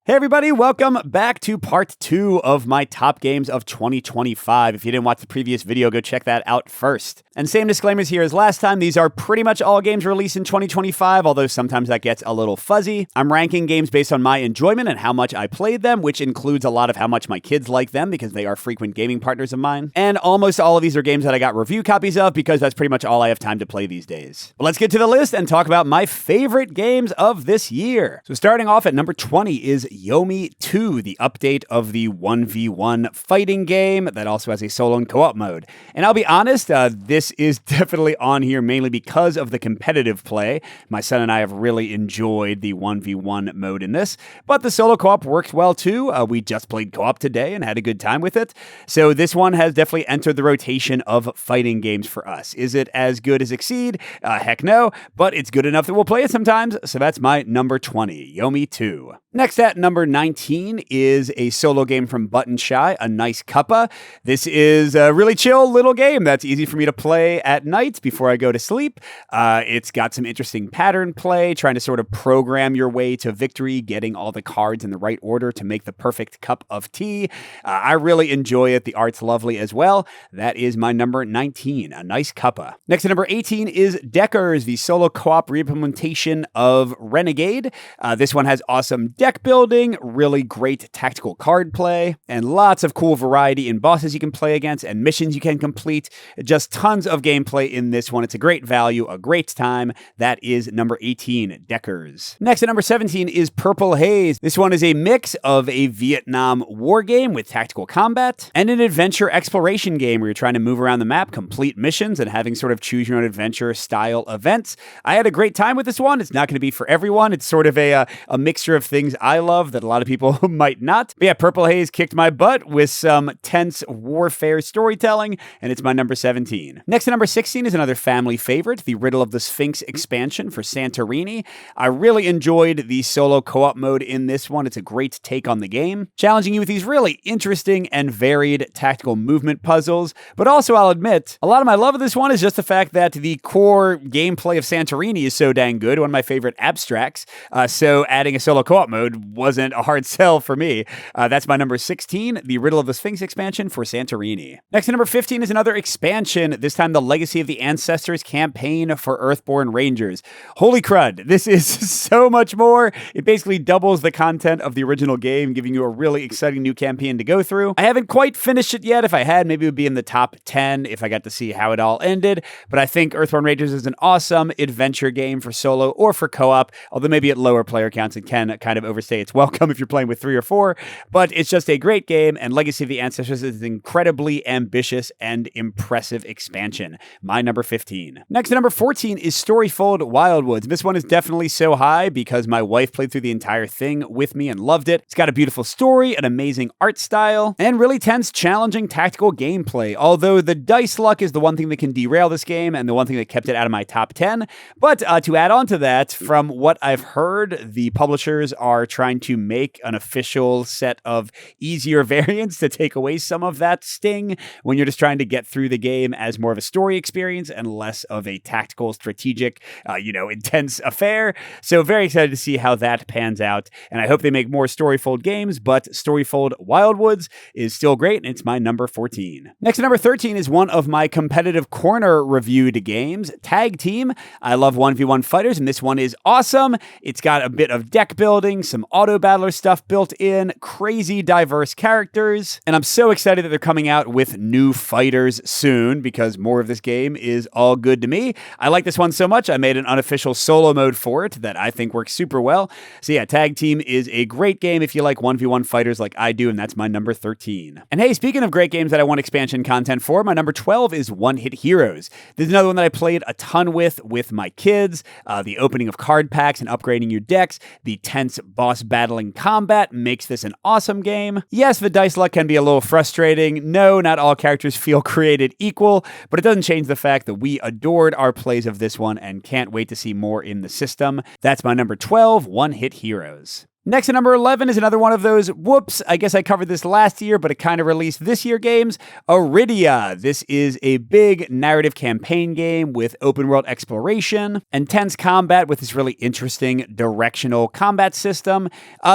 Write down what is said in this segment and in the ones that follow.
Hey everybody, welcome back to part 2 of my top games of 2025. If you didn't watch the previous video, go check that out first. And same disclaimers here as last time, these are pretty much all games released in 2025, although sometimes that gets a little fuzzy. I'm ranking games based on my enjoyment and how much I played them, which includes a lot of how much my kids like them because they are frequent gaming partners of mine. And almost all of these are games that I got review copies of because that's pretty much all I have time to play these days. But let's get to the list and talk about my favorite games of this year. So starting off at number 20 is Yomi 2, the update of the 1v1 fighting game that also has a solo and co-op mode. And I'll be honest, this is definitely on here mainly because of the competitive play. My son and I have really enjoyed the 1v1 mode in this, but the solo co-op worked well too. We just played co-op today and had a good time with it. So this one has definitely entered the rotation of fighting games for us. Is it as good as Exceed? Heck no, but it's good enough that we'll play it sometimes. So that's my number 20, Yomi 2. Next at number 19 is a solo game from Button Shy, a Nice Cuppa. This is a really chill little game that's easy for me to play at night before I go to sleep. It's got some interesting pattern play, trying to sort of program your way to victory, getting all the cards in the right order to make the perfect cup of tea. I really enjoy it. The art's lovely as well. That is my number 19, a Nice Cuppa. Next at number 18 is Deckers, the solo co-op reimplementation of Renegade. This one has awesome deck building, really great tactical card play, and lots of cool variety in bosses you can play against and missions you can complete. Just tons of gameplay in this one. It's a great value, a great time. That is number 18, Deckers. Next at number 17 is Purple Haze. This one is a mix of a Vietnam war game with tactical combat and an adventure exploration game where you're trying to move around the map, complete missions, and having sort of choose your own adventure style events. I had a great time with this one. It's not going to be for everyone. It's sort of a mixture of things I love that a lot of people might not. But yeah, Purple Haze kicked my butt with some tense warfare storytelling, and it's my number 17. Next to number 16 is another family favorite, the Riddle of the Sphinx expansion for Santorini. I really enjoyed the solo co-op mode in this one. It's a great take on the game, challenging you with these really interesting and varied tactical movement puzzles. But also, I'll admit, a lot of my love of this one is just the fact that the core gameplay of Santorini is so dang good, one of my favorite abstracts. So adding a solo co-op mode wasn't a hard sell for me. That's my number 16, the Riddle of the Sphinx expansion for Santorini. Next to number 15 is another expansion, this time the Legacy of the Ancestors campaign for Earthborne Rangers. Holy crud, this is so much more. It basically doubles the content of the original game, giving you a really exciting new campaign to go through. I haven't quite finished it yet. If I had, maybe it would be in the top 10 if I got to see how it all ended. But I think Earthborne Rangers is an awesome adventure game for solo or for co-op, although maybe at lower player counts it can kind of overstay its welcome if you're playing with 3 or 4. But it's just a great game, and Legacy of the Ancestors is an incredibly ambitious and impressive expansion. My number 15. Next to number 14 is Storyfold Wildwoods. This one is definitely so high because my wife played through the entire thing with me and loved it. It's got a beautiful story, an amazing art style, and really tense, challenging tactical gameplay. Although the dice luck is the one thing that can derail this game and the one thing that kept it out of my top 10. But to add on to that, from what I've heard, the publishers are trying to make an official set of easier variants to take away some of that sting when you're just trying to get through the game as more of a story experience and less of a tactical, strategic, intense affair. So very excited to see how that pans out. And I hope they make more Storyfold games, but Storyfold Wildwoods is still great, and it's my number 14. Next to number 13 is one of my competitive corner reviewed games, Tag Team. I love 1v1 fighters, and this one is awesome. It's got a bit of deck building, some auto battler stuff built in, crazy diverse characters, and I'm so excited that they're coming out with new fighters soon because more of this game is all good to me. I like this one so much, I made an unofficial solo mode for it that I think works super well. So yeah, Tag Team is a great game if you like 1v1 fighters like I do, and that's my number 13. And hey, speaking of great games that I want expansion content for, my number 12 is One Hit Heroes. This is another one that I played a ton with my kids. The opening of card packs and upgrading your decks, the tense boss battling combat makes this an awesome game. Yes, the dice luck can be a little frustrating. No, not all characters feel created equal, but it doesn't change the fact that we adored our plays of this one and can't wait to see more in the system. That's my number 12, One Hit Heroes. Next at number 11 is another one of those, whoops, I guess I covered this last year, but it kind of released this year games, Arydia. This is a big narrative campaign game with open world exploration, intense combat with this really interesting directional combat system.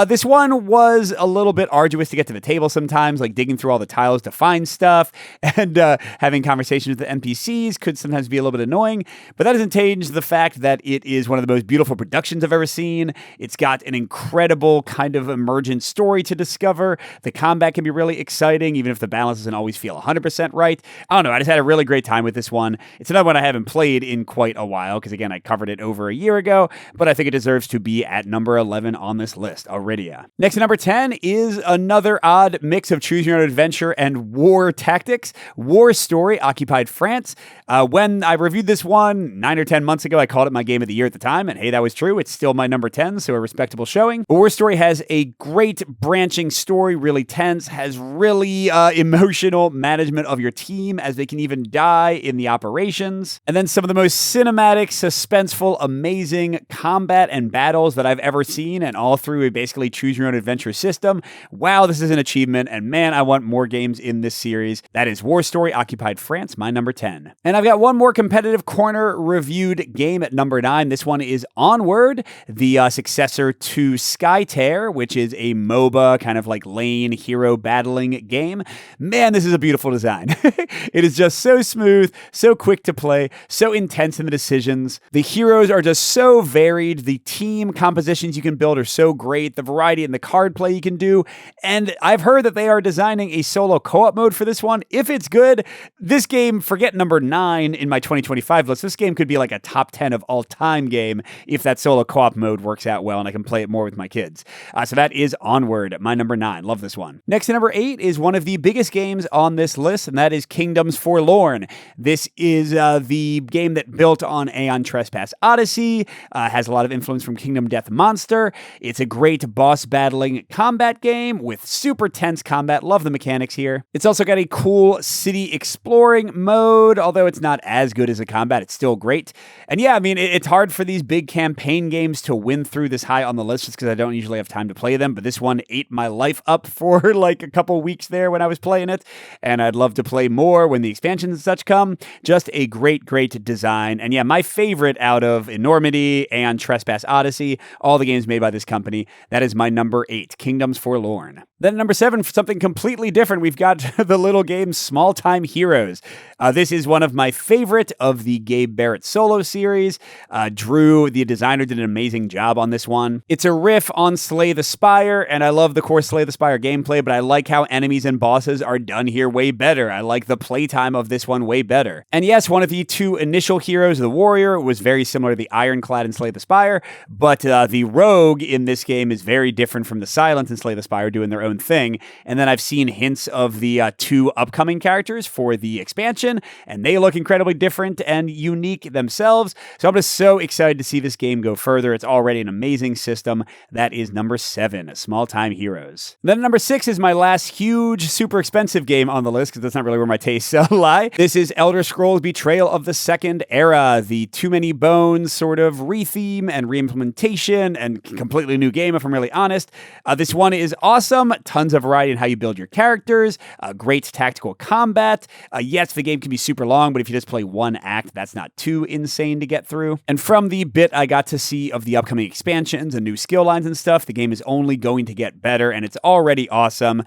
This one was a little bit arduous to get to the table sometimes, like digging through all the tiles to find stuff, and having conversations with the NPCs could sometimes be a little bit annoying, but that doesn't change the fact that it is one of the most beautiful productions I've ever seen. It's got an incredible kind of emergent story to discover. The combat can be really exciting, even if the balance doesn't always feel 100% right. I don't know, I just had a really great time with this one. It's another one I haven't played in quite a while, because again, I covered it over a year ago, but I think it deserves to be at number 11 on this list, Arydia. Next at number 10 is another odd mix of choose your own adventure and war tactics. War Story, Occupied France. When I reviewed this one 9 or 10 months ago, I called it my game of the year at the time, and hey, that was true. It's still my number 10, so a respectable showing. War Story has a great branching story, really tense, has really emotional management of your team as they can even die in the operations. And then some of the most cinematic, suspenseful, amazing combat and battles that I've ever seen, and all through a basically choose your own adventure system. Wow, this is an achievement, and man, I want more games in this series. That is War Story, Occupied France, my number 10. And I've got one more competitive corner reviewed game at number 9. This one is Onward, the successor to Skytear, which is a MOBA kind of like lane hero battling game. Man, this is a beautiful design. It is just so smooth, so quick to play, so intense in the decisions. The heroes are just so varied. The team compositions you can build are so great. The variety in the card play you can do. And I've heard that they are designing a solo co-op mode for this one. If it's good, this game, forget number 9 in my 2025 list, this game could be like a top 10 of all time game if that solo co-op mode works out well and I can play it more with my kids. So that is Onward, my number 9. Love this one. Next at number 8 is one of the biggest games on this list, and that is Kingdoms Forlorn. This is the game that built on Aeon Trespass Odyssey, has a lot of influence from Kingdom Death Monster. It's a great boss battling combat game with super tense combat. Love the mechanics here. It's also got a cool city exploring mode, although it's not as good as the combat. It's still great. And yeah, I mean, it's hard for these big campaign games to win through this high on the list just because I don't usually have time to play them, but this one ate my life up for like a couple weeks there when I was playing it, and I'd love to play more when the expansions and such come. Just a great, great design. And yeah, my favorite out of Enormity, Aeon Trespass Odyssey, all the games made by this company, that is my number 8, Kingdoms Forlorn. Then number 7, for something completely different, we've got the little game Small Time Heroes. This is one of my favorite of the Gabe Barrett solo series. Drew, the designer, did an amazing job on this one. It's a riff on Slay the Spire, and I love the core Slay the Spire gameplay, but I like how enemies and bosses are done here way better. I like the playtime of this one way better. And yes, one of the 2 initial heroes, the warrior, was very similar to the Ironclad in Slay the Spire, but the rogue in this game is very different from the Silent in Slay the Spire, doing their own thing. And then I've seen hints of the 2 upcoming characters for the expansion, and they look incredibly different and unique themselves. So I'm just so excited to see this game go further. It's already an amazing system. That is number 7, Small Time Heroes. Then number 6 is my last huge, super expensive game on the list, because that's not really where my tastes lie. This is Elder Scrolls Betrayal of the Second Era, the Too Many Bones sort of retheme and reimplementation, and completely new game, if I'm really honest. This one is awesome. Tons of variety in how you build your characters. Great tactical combat. Yes, the game can be super long, but if you just play one act, that's not too insane to get through. And from the bit I got to see of the upcoming expansions and new skill lines and stuff, the game is only going to get better, and it's already awesome.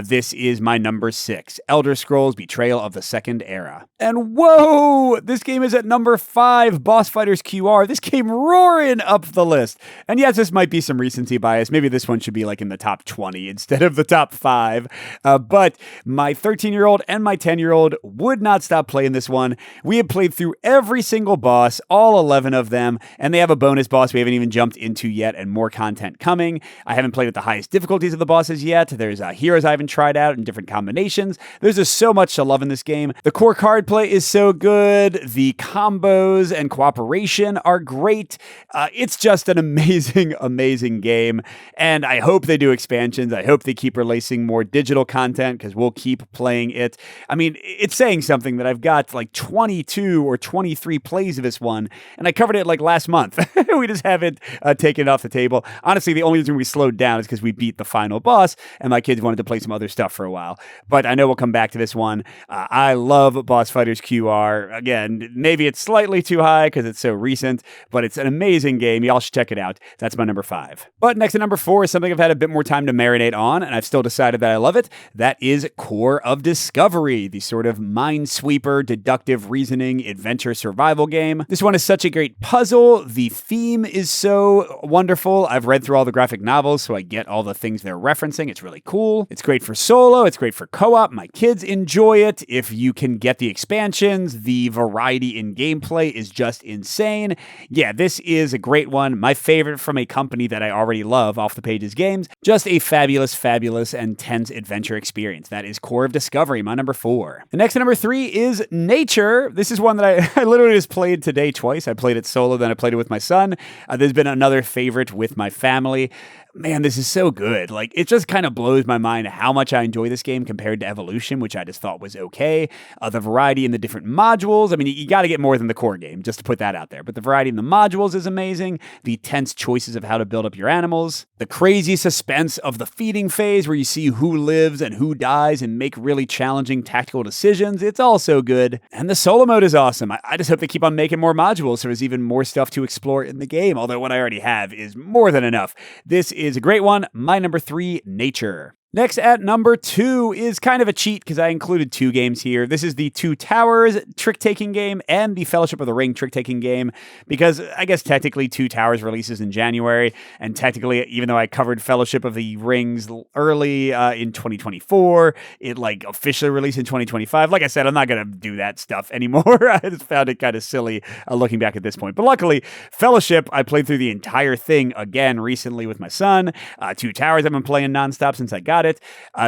This is my number 6, Elder Scrolls Betrayal of the Second Era. And whoa, this game is at number 5, Boss Fighters QR. This came roaring up the list. And yes, this might be some recency bias. Maybe this one should be like in the top 20 instead of the top 5. But my 13-year-old and my 10-year-old would not stop playing this one. We have played through every single boss, all 11 of them, and they have a bonus boss we haven't even jumped into yet, and more content coming. I haven't played at the highest difficulties of the bosses yet. There's heroes I haven't tried out in different combinations. There's just so much to love in this game. The core card play is so good. The combos and cooperation are great. It's just an amazing, amazing game, and I hope they do expansions. I hope they keep releasing more digital content, because we'll keep playing it. I mean, it's saying something that I've got like 22 or 23 plays of this one, and I covered it like last month. We just haven't taken it off the table. Honestly, honestly, the only reason we slowed down is because we beat the final boss, and my kids wanted to play some other stuff for a while. But I know we'll come back to this one. I love Boss Fighters QR. Again, maybe it's slightly too high because it's so recent, but it's an amazing game. Y'all should check it out. That's my number 5. But next to number 4 is something I've had a bit more time to marinate on, and I've still decided that I love it. That is Core of Discovery, the sort of minesweeper, deductive reasoning, adventure survival game. This one is such a great puzzle. The theme is so wonderful. I've read through all the graphic novels, so I get all the things they're referencing. It's really cool. It's great for solo. It's great for co-op. My kids enjoy it. If you can get the expansions, the variety in gameplay is just insane. Yeah, this is a great one. My favorite from a company that I already love, Off the Pages Games. Just a fabulous, fabulous, and tense adventure experience. That is Core of Discovery, my number 4. The next number 3 is Nature. This is one that I literally just played today twice. I played it solo, then I played it with my son. There's been another favorite with my family. Man, this is so good. Like, it just kind of blows my mind how much I enjoy this game compared to Evolution, which I just thought was okay. The variety in the different modules. I mean, you got to get more than the core game, just to put that out there. But the variety in the modules is amazing. The tense choices of how to build up your animals. The crazy suspense of the feeding phase where you see who lives and who dies and make really challenging tactical decisions. It's all so good. And the solo mode is awesome. I just hope they keep on making more modules so there's even more stuff to explore in the game, although what I already have is more than enough. This is a great one. My number 3, Nature. Next at number 2 is kind of a cheat because I included 2 games here. This is the Two Towers trick-taking game and the Fellowship of the Ring trick-taking game because I guess technically Two Towers releases in January, and technically, even though I covered Fellowship of the Rings early in 2024, it like officially released in 2025. Like I said, I'm not going to do that stuff anymore. I just found it kind of silly looking back at this point. But luckily, Fellowship, I played through the entire thing again recently with my son. Two Towers I've been playing nonstop since I got it.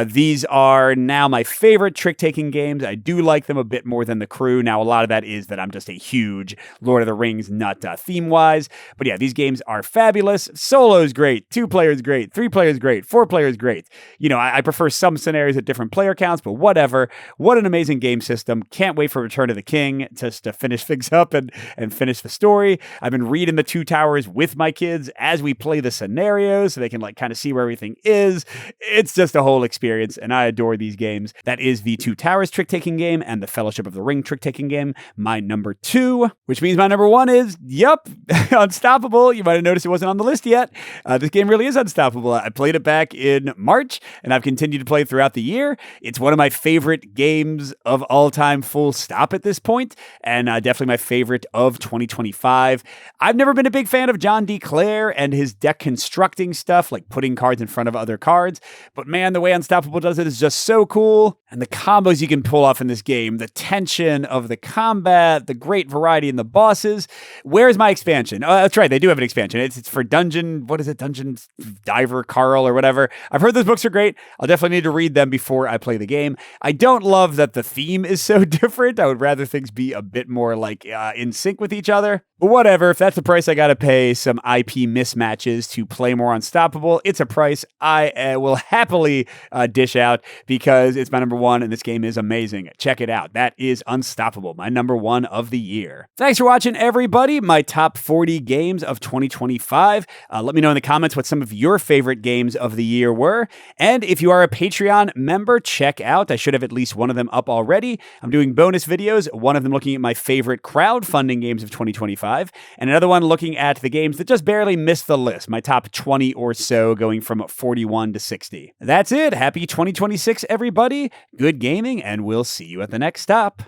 These are now my favorite trick-taking games. I do like them a bit more than The Crew. Now, a lot of that is that I'm just a huge Lord of the Rings nut theme-wise. But yeah, these games are fabulous. Solo's great. 2 players great. 3 players great. 4 players great. You know, I prefer some scenarios at different player counts, but whatever. What an amazing game system. Can't wait for Return of the King just to finish things up and finish the story. I've been reading the Two Towers with my kids as we play the scenarios so they can like kind of see where everything is. It's just a whole experience, and I adore these games. That is the Two Towers trick-taking game and the Fellowship of the Ring trick-taking game, my number 2, which means my number 1 is, Unstoppable. You might have noticed it wasn't on the list yet. This game really is unstoppable. I played it back in March, and I've continued to play it throughout the year. It's one of my favorite games of all time, full stop at this point, and definitely my favorite of 2025. I've never been a big fan of John D. Clare and his deck constructing stuff, like putting cards in front of other cards, but man, the way Unstoppable does it is just so cool. And the combos you can pull off in this game, the tension of the combat, the great variety in the bosses. Where's my expansion? Oh, that's right. They do have an expansion. It's for Dungeon Diver Carl or whatever. I've heard those books are great. I'll definitely need to read them before I play the game. I don't love that the theme is so different. I would rather things be a bit more like in sync with each other. But whatever, if that's the price I got to pay, some IP mismatches to play more Unstoppable, it's a price I will happily dish out because it's my number 1 and this game is amazing. Check it out. That is Unstoppable, my number 1 of the year. Thanks for watching, everybody. My top 40 games of 2025. Let me know in the comments what some of your favorite games of the year were. And if you are a Patreon member, check out. I should have at least one of them up already. I'm doing bonus videos, one of them looking at my favorite crowdfunding games of 2025. And another one looking at the games that just barely missed the list, my top 20 or so, going from 41 to 60. That's it. Happy 2026, everybody. Good gaming, and we'll see you at the next stop.